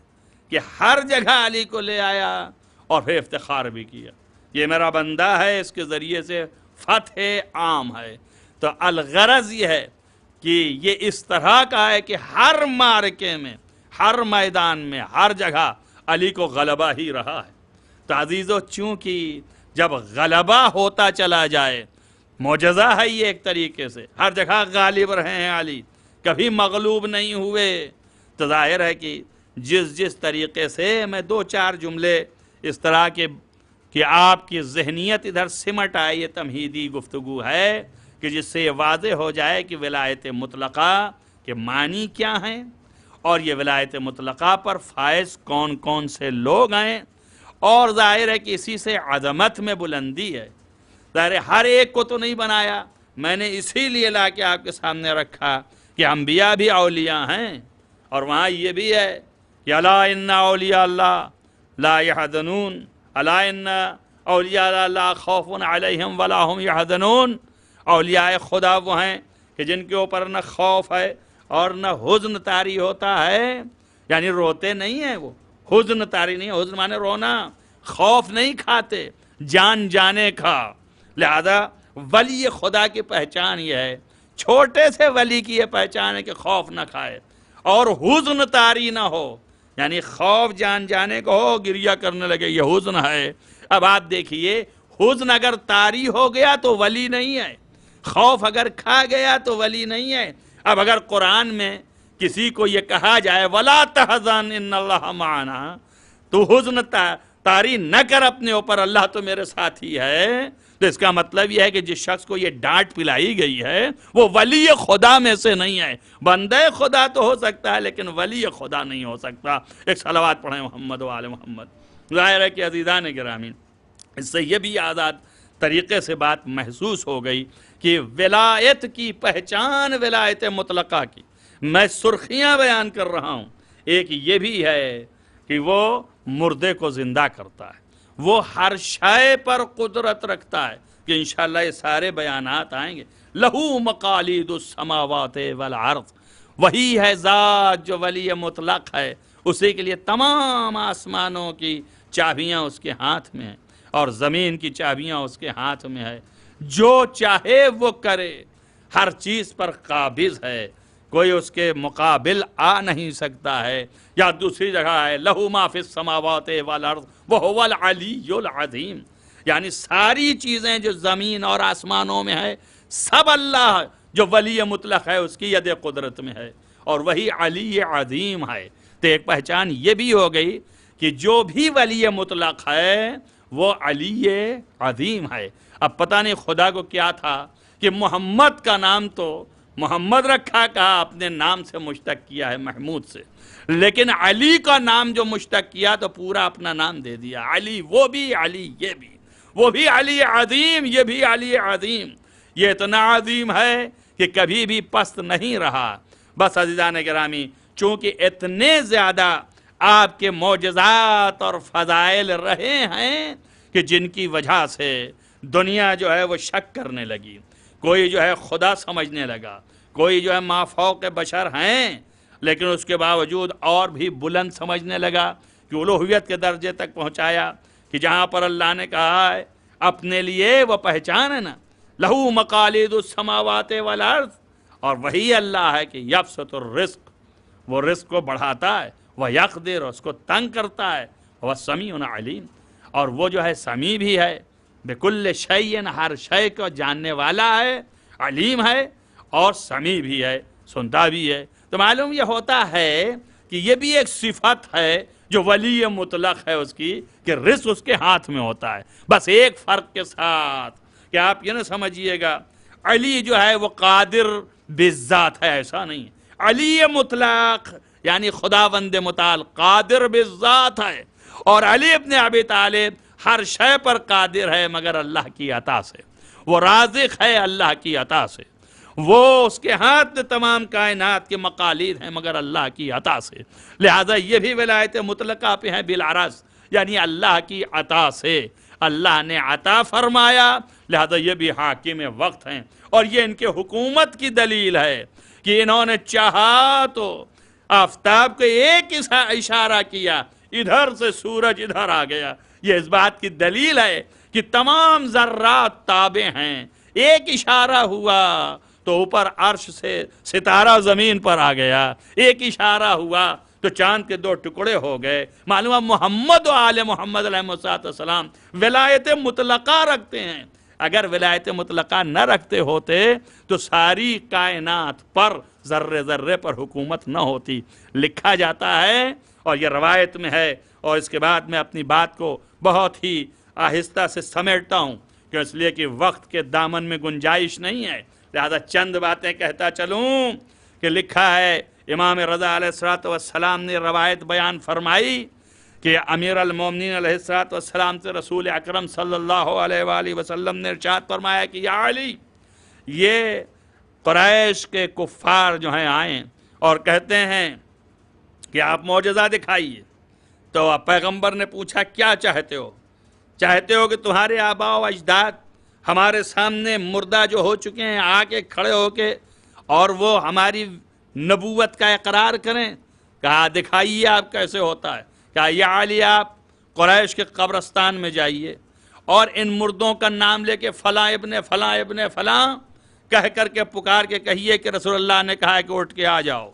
کہ ہر جگہ علی کو لے آیا اور پھر افتخار بھی کیا، یہ میرا بندہ ہے، اس کے ذریعے سے فتح عام ہے۔ تو الغرض یہ ہے کہ یہ اس طرح کا ہے کہ ہر معرکے میں، ہر میدان میں، ہر جگہ علی کو غلبہ ہی رہا ہے۔ تو عزیزو، چونکہ جب غلبہ ہوتا چلا جائے، معجزہ ہے یہ ایک طریقے سے، ہر جگہ غالب رہے ہیں علی، کبھی مغلوب نہیں ہوئے، تو ظاہر ہے کہ جس طریقے سے میں دو چار جملے اس طرح کے کہ آپ کی ذہنیت ادھر سمٹ آئے، یہ تمہیدی گفتگو ہے کہ جس سے یہ واضح ہو جائے کہ ولایت مطلقہ کے معنی کیا ہیں، اور یہ ولایت مطلقہ پر فائز کون کون سے لوگ ہیں، اور ظاہر ہے کہ اسی سے عظمت میں بلندی ہے۔ ظاہر ہر ایک کو تو نہیں بنایا، میں نے اسی لیے لا کے آپ کے سامنے رکھا کہ انبیاء بھی اولیاء ہیں، اور وہاں یہ بھی ہے کہ الا ان اولیاء اللہ لا یحزنون، الا ان اولیاء اللہ لا خوف علیہم ولا هم یحزنون، اولیاء خدا وہ ہیں کہ جن کے اوپر نہ خوف ہے اور نہ حزن طاری ہوتا ہے، یعنی روتے نہیں ہیں، وہ حزن طاری نہیں، حزن مانے رونا، خوف نہیں کھاتے جان جانے کا۔ لہذا ولی خدا کی پہچان یہ ہے، چھوٹے سے ولی کی یہ پہچان ہے کہ خوف نہ کھائے اور حزن طاری نہ ہو، یعنی خوف جان جانے کو ہو، گریہ کرنے لگے، یہ حزن ہے۔ اب آپ دیکھیے، حزن اگر طاری ہو گیا تو ولی نہیں ہے، خوف اگر کھا گیا تو ولی نہیں ہے۔ اب اگر قرآن میں کسی کو یہ کہا جائے وَلَا تَحْزَنْ إِنَّ اللَّهَ مَعَنَا، تو حزن طاری نہ کر اپنے اوپر، اللہ تو میرے ساتھ ہی ہے، تو اس کا مطلب یہ ہے کہ جس شخص کو یہ ڈانٹ پلائی گئی ہے وہ ولی خدا میں سے نہیں ہے۔ بندہ خدا تو ہو سکتا ہے لیکن ولی خدا نہیں ہو سکتا۔ ایک صلوات پڑھیں محمد و آل محمد۔ ظاہر ہے کہ عزیزان گرامی، اس سے یہ بھی آزاد طریقے سے بات محسوس ہو گئی کہ ولایت کی پہچان ولایت مطلقہ کی میں سرخیاں بیان کر رہا ہوں۔ ایک یہ بھی ہے کہ وہ مردے کو زندہ کرتا ہے، وہ ہر شے پر قدرت رکھتا ہے، کہ انشاءاللہ یہ سارے بیانات آئیں گے۔ لہو مقالید السماوات والارض، وہی ہے ذات جو ولی مطلق ہے، اسی کے لیے تمام آسمانوں کی چابیاں اس کے ہاتھ میں ہیں اور زمین کی چابیاں اس کے ہاتھ میں ہے، جو چاہے وہ کرے، ہر چیز پر قابض ہے، کوئی اس کے مقابل آ نہیں سکتا ہے۔ یا دوسری جگہ ہے لہو ما فی السماوات والارض وہو العلی العظیم، یعنی ساری چیزیں جو زمین اور آسمانوں میں ہے سب اللہ جو ولی مطلق ہے اس کی ید قدرت میں ہے، اور وہی علی عظیم ہے۔ تو ایک پہچان یہ بھی ہو گئی کہ جو بھی ولی مطلق ہے وہ علی عظیم ہے۔ اب پتہ نہیں خدا کو کیا تھا کہ محمد کا نام تو محمد رکھا، کہا اپنے نام سے مشتق کیا ہے محمود سے، لیکن علی کا نام جو مشتق کیا تو پورا اپنا نام دے دیا، علی وہ بھی، علی یہ بھی، وہ بھی علی عظیم، یہ بھی علی عظیم۔ یہ اتنا عظیم ہے کہ کبھی بھی پست نہیں رہا۔ بس عزیزان گرامی، چونکہ اتنے زیادہ آپ کے معجزات اور فضائل رہے ہیں کہ جن کی وجہ سے دنیا جو ہے وہ شک کرنے لگی، کوئی جو ہے خدا سمجھنے لگا، کوئی جو ہے مافوق بشر ہیں لیکن اس کے باوجود اور بھی بلند سمجھنے لگا، کہ الوہیت کے درجے تک پہنچایا کہ جہاں پر اللہ نے کہا ہے اپنے لیے وہ پہچان ہے نا، لہو مقالید السماوات والارض، اور وہی اللہ ہے کہ یبسط الرزق، وہ رزق کو بڑھاتا ہے، وہ یقدر، اس کو تنگ کرتا ہے، وہ سمیع علیم، اور وہ جو ہے سمیع بھی ہے، بکل شیء، ہر شے کو جاننے والا ہے، علیم ہے اور سمیع بھی ہے، سنتا بھی ہے۔ تو معلوم یہ ہوتا ہے کہ یہ بھی ایک صفت ہے جو ولی مطلق ہے اس کی، کہ رزق اس کے ہاتھ میں ہوتا ہے، بس ایک فرق کے ساتھ کہ آپ یہ نہ سمجھیے گا علی جو ہے وہ قادر بالذات ہے، ایسا نہیں ہے۔ علی مطلق یعنی خداوند متعال قادر بالذات ہے، اور علی ابن ابی طالب ہر شے پر قادر ہے مگر اللہ کی عطا سے، وہ رازق ہے اللہ کی عطا سے، وہ اس کے ہاتھ میں تمام کائنات کے مقالید ہیں مگر اللہ کی عطا سے۔ لہذا یہ بھی ولایت مطلقہ پہ ہیں بالعرض، یعنی اللہ کی عطا سے، اللہ نے عطا فرمایا، لہذا یہ بھی حاکم وقت ہیں، اور یہ ان کے حکومت کی دلیل ہے کہ انہوں نے چاہا تو آفتاب کو ایک اشارہ کیا، ادھر سے سورج ادھر آ گیا۔ یہ اس بات کی دلیل ہے کہ تمام ذرات تابع ہیں، ایک اشارہ ہوا تو اوپر عرش سے ستارہ زمین پر آ گیا، ایک اشارہ ہوا تو چاند کے 2 ٹکڑے ہو گئے۔ معلوم محمد و آل محمد علیہ السلام ولایت مطلقہ رکھتے ہیں، اگر ولایت مطلقہ نہ رکھتے ہوتے تو ساری کائنات پر ذرے ذرے پر حکومت نہ ہوتی۔ لکھا جاتا ہے اور یہ روایت میں ہے، اور اس کے بعد میں اپنی بات کو بہت ہی آہستہ سے سمیٹتا ہوں کہ اس لیے کہ وقت کے دامن میں گنجائش نہیں ہے، لہذا چند باتیں کہتا چلوں کہ لکھا ہے امام رضا علیہ السلام نے روایت بیان فرمائی کہ امیر المومنین علیہ السلام سے رسول اکرم صلی اللہ علیہ وآلہ وسلم نے ارشاد فرمایا کہ یا علی، یہ قریش کے کفار جو ہیں آئیں اور کہتے ہیں کہ آپ معجزہ دکھائیے. تو پیغمبر نے پوچھا کیا چاہتے ہو؟ چاہتے ہو کہ تمہارے آباء و اجداد ہمارے سامنے مردہ جو ہو چکے ہیں آ کے کھڑے ہو کے اور وہ ہماری نبوت کا اقرار کریں؟ کہا دکھائیے آپ کیسے ہوتا ہے. کہا یا علی، آپ قریش کے قبرستان میں جائیے اور ان مردوں کا نام لے کے فلاں ابن فلاں ابن فلاں کہہ کر کے پکار کے کہیے کہ رسول اللہ نے کہا ہے کہ اٹھ کے آ جاؤ.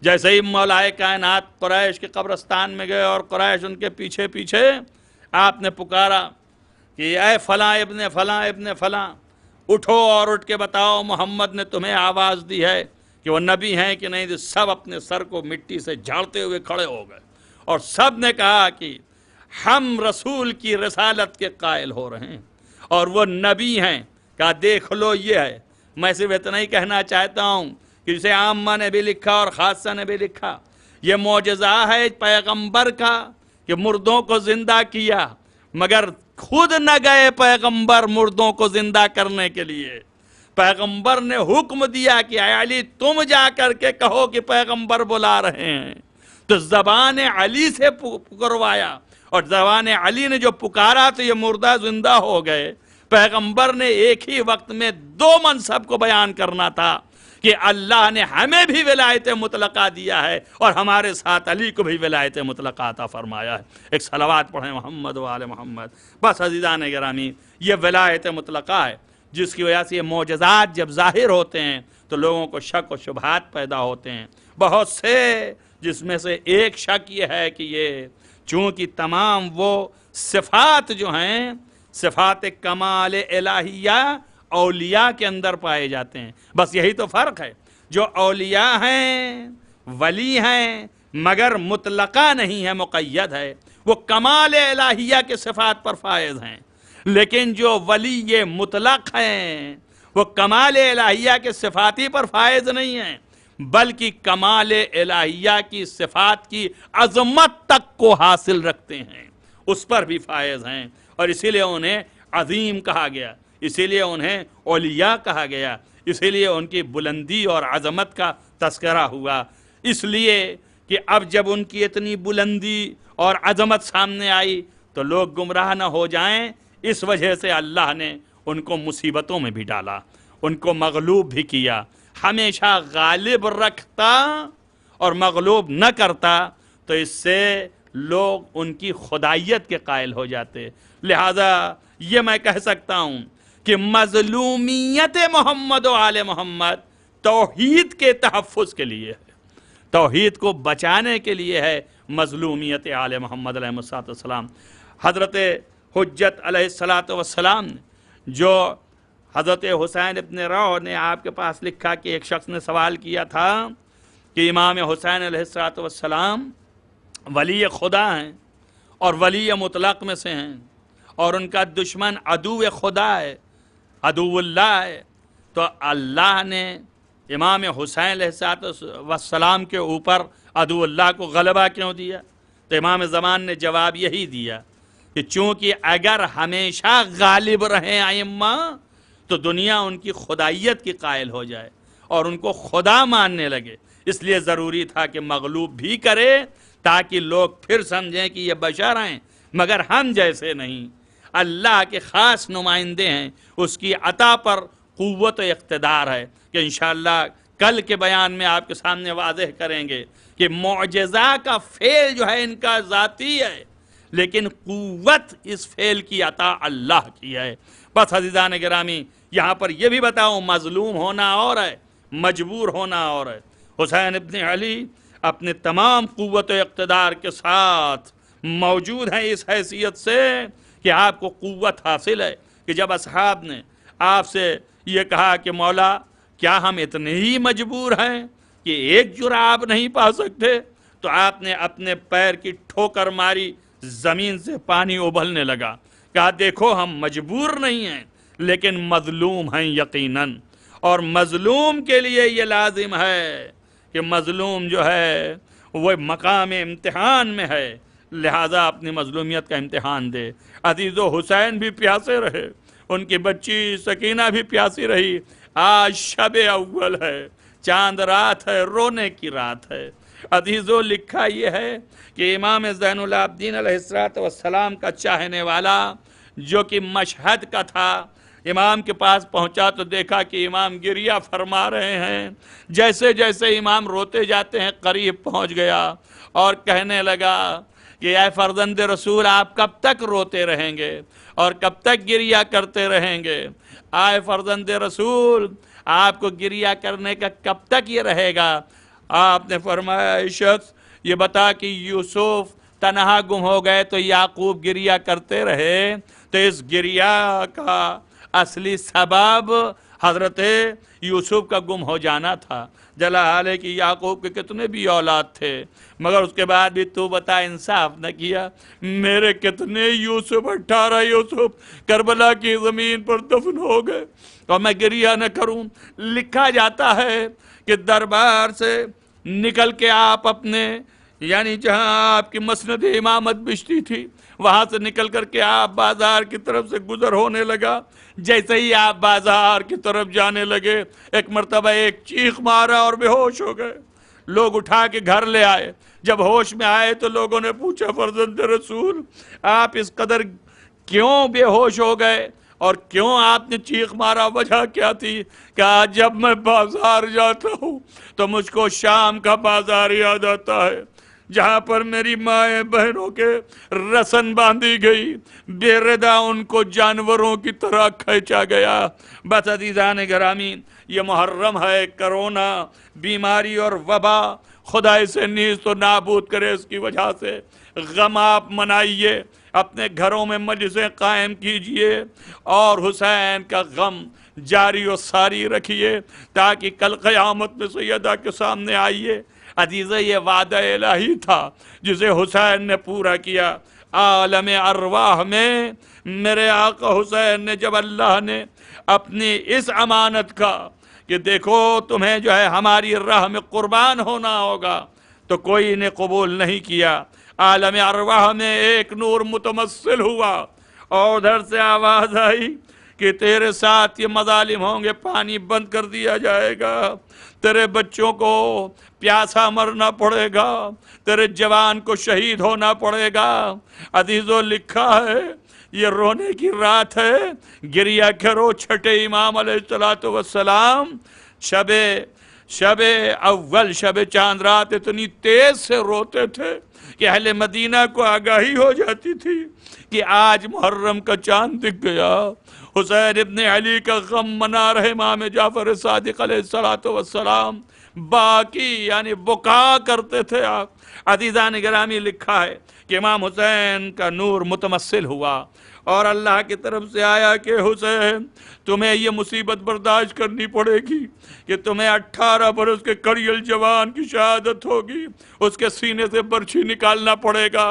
جیسے ہی مولا کائنات قریش کے قبرستان میں گئے اور قریش ان کے پیچھے پیچھے، آپ نے پکارا کہ اے فلاں ابن فلاں ابن فلاں، اٹھو اور اٹھ کے بتاؤ محمد نے تمہیں آواز دی ہے کہ وہ نبی ہیں کہ نہیں. سب اپنے سر کو مٹی سے جھاڑتے ہوئے کھڑے ہو گئے اور سب نے کہا کہ ہم رسول کی رسالت کے قائل ہو رہے ہیں اور وہ نبی ہیں. کہا دیکھ لو یہ ہے. میں صرف اتنا ہی کہنا چاہتا ہوں کہ جسے عامہ نے بھی لکھا اور خاصہ نے بھی لکھا، یہ معجزہ ہے پیغمبر کا کہ مردوں کو زندہ کیا، مگر خود نہ گئے پیغمبر مردوں کو زندہ کرنے کے لیے. پیغمبر نے حکم دیا کہ اے علی تم جا کر کے کہو کہ پیغمبر بلا رہے ہیں. تو زبان علی سے پکروایا اور زبان علی نے جو پکارا تو یہ مردہ زندہ ہو گئے. پیغمبر نے ایک ہی وقت میں دو منصب کو بیان کرنا تھا کہ اللہ نے ہمیں بھی ولایت مطلقہ دیا ہے اور ہمارے ساتھ علی کو بھی ولایت مطلقہ عطا فرمایا ہے. ایک صلوات پڑھیں محمد و آل محمد. بس عزیزان گرامی، یہ ولایت مطلقہ ہے جس کی وجہ سے یہ معجزات جب ظاہر ہوتے ہیں تو لوگوں کو شک و شبہات پیدا ہوتے ہیں بہت سے، جس میں سے ایک شک یہ ہے کہ یہ چونکہ تمام وہ صفات جو ہیں صفات کمال الہیہ اولیاء کے اندر پائے جاتے ہیں. بس یہی تو فرق ہے، جو اولیاء ہیں ولی ہیں مگر مطلقہ نہیں ہے، مقید ہے، وہ کمال الہیہ کے صفات پر فائز ہیں. لیکن جو ولی مطلق ہیں وہ کمال الہیہ کے صفاتی پر فائز نہیں ہیں بلکہ کمال الہیہ کی صفات کی عظمت تک کو حاصل رکھتے ہیں، اس پر بھی فائز ہیں. اور اسی لیے انہیں عظیم کہا گیا، اسی لیے انہیں اولیاء کہا گیا، اسی لیے ان کی بلندی اور عظمت کا تذکرہ ہوا. اس لیے کہ اب جب ان کی اتنی بلندی اور عظمت سامنے آئی تو لوگ گمراہ نہ ہو جائیں، اس وجہ سے اللہ نے ان کو مصیبتوں میں بھی ڈالا، ان کو مغلوب بھی کیا. ہمیشہ غالب رکھتا اور مغلوب نہ کرتا تو اس سے لوگ ان کی خدائیت کے قائل ہو جاتے. لہذا یہ میں کہہ سکتا ہوں کہ مظلومیت محمد و آل محمد توحید کے تحفظ کے لیے ہے، توحید کو بچانے کے لیے ہے مظلومیت آل محمد علیہ السلام. حضرت حجت علیہ السلام جو حضرت حسین ابن روح نے آپ کے پاس لکھا کہ ایک شخص نے سوال کیا تھا کہ امام حسین علیہ السلام ولی خدا ہیں اور ولی مطلق میں سے ہیں اور ان کا دشمن عدو خدا ہے، عدو اللہ ہے، تو اللہ نے امام حسین علیہ السلام کے اوپر عدو اللہ کو غلبہ کیوں دیا؟ تو امام زمان نے جواب یہی دیا کہ چونکہ اگر ہمیشہ غالب رہیں ائمہ تو دنیا ان کی خدائیت کی قائل ہو جائے اور ان کو خدا ماننے لگے. اس لیے ضروری تھا کہ مغلوب بھی کرے تاکہ لوگ پھر سمجھیں کہ یہ بشر ہیں مگر ہم جیسے نہیں، اللہ کے خاص نمائندے ہیں، اس کی عطا پر قوت و اقتدار ہے کہ انشاءاللہ کل کے بیان میں آپ کے سامنے واضح کریں گے کہ معجزہ کا فعل جو ہے ان کا ذاتی ہے لیکن قوت اس فعل کی عطا اللہ کی ہے. بس عزیزان گرامی، یہاں پر یہ بھی بتاؤں مظلوم ہونا اور ہے، مجبور ہونا اور ہے. حسین ابن علی اپنے تمام قوت و اقتدار کے ساتھ موجود ہیں اس حیثیت سے کہ آپ کو قوت حاصل ہے کہ جب اصحاب نے آپ سے یہ کہا کہ مولا کیا ہم اتنے ہی مجبور ہیں کہ ایک جراب نہیں پا سکتے، تو آپ نے اپنے پیر کی ٹھوکر ماری، زمین سے پانی ابلنے لگا. کہا دیکھو ہم مجبور نہیں ہیں لیکن مظلوم ہیں یقیناً، اور مظلوم کے لیے یہ لازم ہے کہ مظلوم جو ہے وہ مقام امتحان میں ہے. لہٰذا اپنی مظلومیت کا امتحان دے۔ عزیز و حسین بھی پیاسے رہے، ان کی بچی سکینہ بھی پیاسی رہی۔ آج شب اول ہے، چاند رات ہے، رونے کی رات ہے۔ عزیزو لکھا یہ ہے کہ امام زین العابدین علیہ السلام کا چاہنے والا جو کہ مشہد کا تھا، امام کے پاس پہنچا تو دیکھا کہ امام گریہ فرما رہے ہیں۔ جیسے جیسے امام روتے جاتے ہیں قریب پہنچ گیا اور کہنے لگا کہ اے فرزند رسول، آپ کب تک روتے رہیں گے اور کب تک گریہ کرتے رہیں گے؟ اے فرزند رسول، آپ کو گریہ کرنے کا کب تک یہ رہے گا؟ آپ نے فرمایا اے شخص، یہ بتا کہ یوسف تنہا گم ہو گئے تو یعقوب گریہ کرتے رہے، تو اس گریہ کا اصلی سبب حضرت یوسف کا گم ہو جانا تھا۔ جلا حال ہے کہ یعقوب کے کتنے بھی اولاد تھے، مگر اس کے بعد بھی تو بتا انصاف نہ کیا۔ میرے کتنے یوسف، 18 یوسف کربلا کی زمین پر دفن ہو گئے اور میں گریہ نہ کروں۔ لکھا جاتا ہے کہ دربار سے نکل کے آپ اپنے، یعنی جہاں آپ کی مسند امامت بشتی تھی، وہاں سے نکل کر کے آپ بازار کی طرف سے گزر ہونے لگا۔ جیسے ہی آپ بازار کی طرف جانے لگے، ایک مرتبہ ایک چیخ مارا اور بے ہوش ہو گئے۔ لوگ اٹھا کے گھر لے آئے۔ جب ہوش میں آئے تو لوگوں نے پوچھا فرزند رسول، آپ اس قدر کیوں بے ہوش ہو گئے اور کیوں آپ نے چیخ مارا؟ وجہ کیا تھی؟ کہ جب میں بازار جاتا ہوں تو مجھ کو شام کا بازار یاد آتا ہے، جہاں پر میری مائیں بہنوں کے رسن باندھی گئی، بے ردا ان کو جانوروں کی طرح کھینچا گیا۔ بس عزیزان گرامی، یہ محرم ہے، کرونا، بیماری اور وبا خدا اسے نیز و نابود کرے، اس کی وجہ سے غم آپ منائیے، اپنے گھروں میں مجلسیں قائم کیجئے اور حسین کا غم جاری و ساری رکھیے تاکہ کل قیامت میں سیدہ کے سامنے آئیے۔ عزیزہ، یہ وعدہ الہی تھا جسے حسین نے پورا کیا۔ عالم ارواح میں میرے آقا حسین نے جب اللہ نے اپنی اس امانت کا کہ دیکھو تمہیں جو ہے ہماری راہ میں قربان ہونا ہوگا، تو کوئی نے قبول نہیں کیا۔ عالم ارواح میں ایک نور متمثل ہوا اور ادھر سے آواز آئی کہ تیرے ساتھ یہ مظالم ہوں گے، پانی بند کر دیا جائے گا، تیرے بچوں کو پیاسا مرنا پڑے گا، تیرے جوان کو شہید ہونا پڑے گا۔ عزیزو لکھا ہے یہ رونے کی رات ہے، گریہ کرو چھٹے امام علیہ السلام شب اول، شب چاند رات اتنی تیز سے روتے تھے کہ اہل مدینہ کو آگاہی ہو جاتی تھی کہ آج محرم کا چاند دکھ گیا۔ حسین ابن علی کا غم منا رہے امام جعفر صادق علیہ السلام، باقی یعنی بکا کرتے تھے آپ۔ عزیزان گرامی، لکھا ہے کہ امام حسین کا نور متمثل ہوا اور اللہ کی طرف سے آیا کہ حسین تمہیں یہ مصیبت برداشت کرنی پڑے گی کہ تمہیں 18 برس کے کڑیل جوان کی شہادت ہوگی، اس کے سینے سے برچھی نکالنا پڑے گا،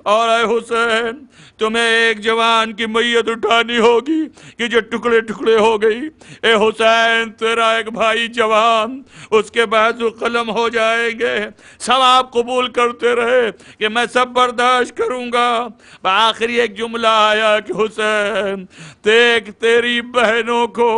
اور اے حسین تمہیں ایک جوان کی میت اٹھانی ہوگی کہ جو ٹکڑے ٹکڑے ہو گئی۔ اے حسین تیرا ایک بھائی جوان، اس کے بازو قلم ہو جائیں گے، سب آپ قبول کرتے رہے کہ میں سب برداشت کروں گا۔ آخری ایک جملہ آیا کہ حسین دیکھ تیری بہنوں کو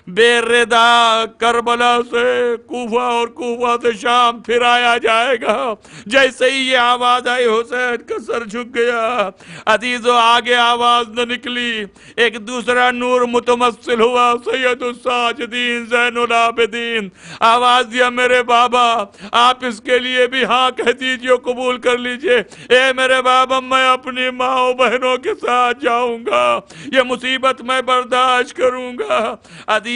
بے ردا کربلا سے کوفہ اور کوفہ سے شام پھرایا جائے گا۔ جیسے ہی یہ آواز آئی حسین کا سر جھک گیا۔ عزیزو آگے آواز نہ نکلی، ایک دوسرا نور متمثل ہوا، سید الساجدین زین العابدین۔ آواز دیا میرے بابا آپ اس کے لیے بھی ہاں کہہ دیجئے، قبول کر لیجئے۔ اے میرے بابا میں اپنی ماں و بہنوں کے ساتھ جاؤں گا، یہ مصیبت میں برداشت کروں گا۔ عزیزو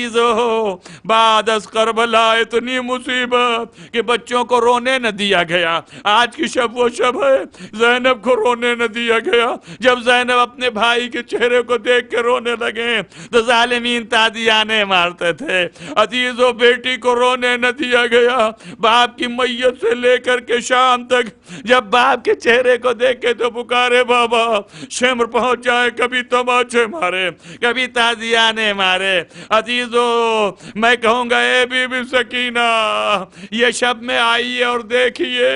بعد از کربلا اتنی مصیبت کہ بچوں کو رونے نہ دیا گیا۔ آج کی شب وہ شب ہے، زینب کو رونے نہ دیا گیا۔ جب زینب اپنے بھائی کے چہرے کو دیکھ کے رونے لگے تو ظالمین تازیانے مارتے تھے۔ عزیزو بیٹی کو رونے نہ دیا گیا، باپ کی میت سے لے کر کے شام تک جب باپ کے چہرے کو دیکھے تو پکارے بابا شمر پہنچ جائے، کبھی تماچے مارے کبھی تازیانے مارے۔ عزیزو دو. میں کہوں گا اے بی بی سکینہ یہ شب میں آئیے اور دیکھیے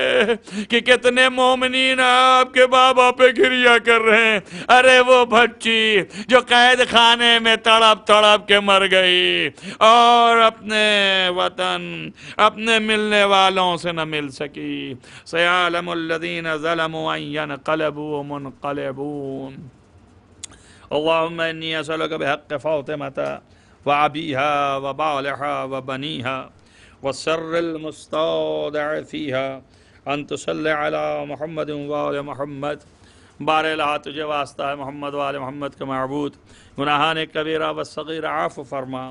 کہ کتنے مومنین آپ کے بابا پہ گریا کر رہے ہیں. ارے وہ بچی جو قید خانے میں تڑپ تڑپ کے مر گئی اور اپنے وطن اپنے ملنے والوں سے نہ مل سکی. سیعلم الذین ظلموا ان ينقلبوا منقلبون. اللهم انی اسألک بحق فاطمة وعبیها وبالها وبنیها والسر المستودع فیها ان تصلی علی محمد وآل محمد. بار الہ تجھے واسطہ ہے محمد وآل محمد کا معبود، گناہان کبیرہ و صغیرہ عفو فرما،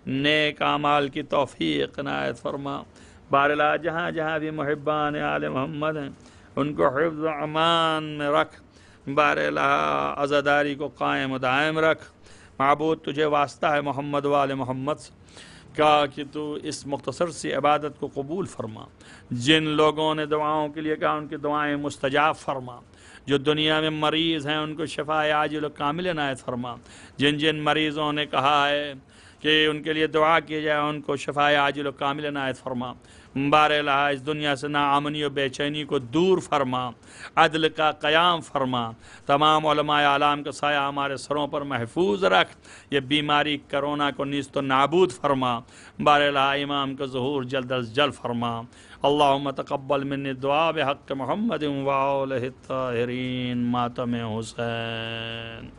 نیک اعمال کی توفیق عنایت فرما. بار الہ جہاں جہاں بھی محبان آل محمد ہیں ان کو حفظ و امان میں رکھ. بار الہ عزاداری کو قائم و دائم رکھ. معبود تجھے واسطہ ہے محمد وآل محمد کا کہ تو اس مختصر سی عبادت کو قبول فرما. جن لوگوں نے دعاؤں کے لیے کہا ان کی دعائیں مستجاب فرما. جو دنیا میں مریض ہیں ان کو شفاء عاجل و کامل عنایت فرما. جن جن مریضوں نے کہا ہے کہ ان کے لیے دعا کی جائے ان کو شفاء عاجل و کامل عنایت فرما. بار الہ اس دنیا سے ناامنی و بے چینی کو دور فرما، عدل کا قیام فرما. تمام علماء اعلام کا سایہ ہمارے سروں پر محفوظ رکھ. یہ بیماری کرونا کو نیست و نابود فرما. بار الہ امام کا ظہور جلد از جلد فرما. اللہم تقبل منی دعا بحق محمد و آلہ الطاہرین. ماتم حسین.